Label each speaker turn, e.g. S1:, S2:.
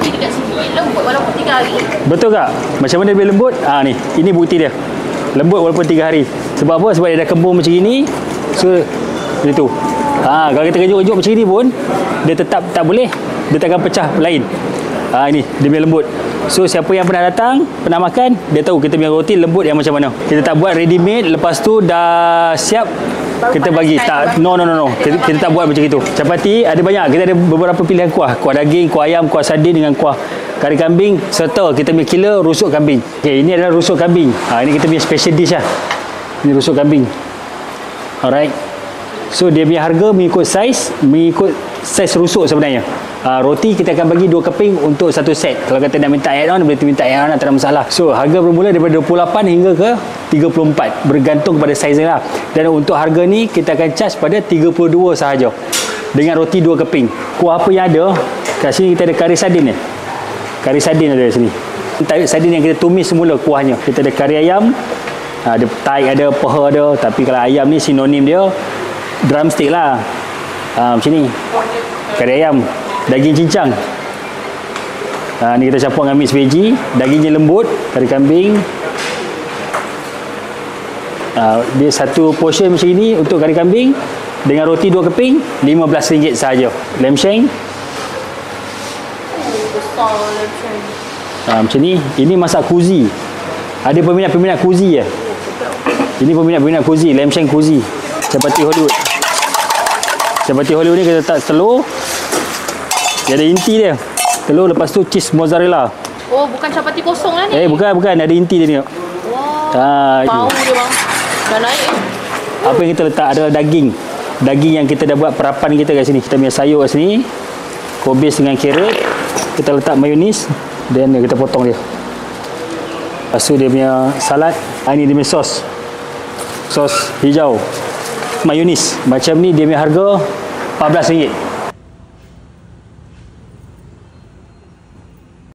S1: roti dekat sini lembut walaupun 3 hari.
S2: Betul tak? Macam mana dia lembut? Ni, ini bukti dia. Lembut walaupun 3 hari. Sebab apa? Sebab dia dah kembung macam ini. So, dia tu. Kalau kita kejut-kejut macam ni pun, dia tetap tak boleh. Dia takkan pecah lain. Ini, dia punya lembut. So, siapa yang pernah datang, pernah makan, dia tahu kita punya roti lembut yang macam mana. Kita tak buat ready made, lepas tu dah siap, kita bagi. Tak, no. Kita tak buat macam itu. Capati ada banyak. Kita ada beberapa pilihan kuah. Kuah daging, kuah ayam, kuah sardin dengan kuah kari kambing serta kita punya killer rusuk kambing. Okay, ini adalah rusuk kambing. Ini kita punya special dish lah. Ini rusuk kambing. Alright. So dia punya harga mengikut saiz rusuk sebenarnya. Roti kita akan bagi 2 keping untuk satu set. Kalau kata nak minta add on, boleh minta add on, tak ada masalah. So harga bermula daripada 28 hingga ke 34, bergantung kepada saiz dia lah. Dan untuk harga ni kita akan charge pada 32 sahaja. Dengan roti 2 keping. Kuah apa yang ada? Kat sini kita ada kari sardin ni. Kari sardin ada di sini. Sardin yang kita tumis semula kuahnya. Kita ada kari ayam, ada taik, ada peha ada. Tapi kalau ayam ni sinonim dia drumstick lah. Macam ni. Kari ayam, daging cincang. Ni kita campur dengan mix veggie. Dagingnya lembut, kari kambing. Dia satu portion macam ini untuk kari kambing. Dengan roti 2 keping, RM15 sahaja. Lamb shank. Macam ni. Ini masak kuzi. Ada peminat-peminat kuzi ya. Ini peminat-peminat kuzi, lamb shank kuzi. Chapati Hollywood. Chapati Hollywood ni kita letak telur. Dia ada inti dia. Telur, lepas tu cheese mozzarella.
S1: Oh, bukan chapati kosong lah ni.
S2: Bukan. Ada inti dia ni.
S1: Wah. Bau dia bang. Dah naik.
S2: Apa yang kita letak adalah daging. Daging yang kita dah buat perapan kita kat sini. Kita punya sayur kat sini. Kobis dengan carrot. Kita letak mayonis. Dan kita potong dia. Lepas tu dia punya salad. Ini dia punya sos. Sos hijau. Mayonis. Macam ni dia punya harga RM14.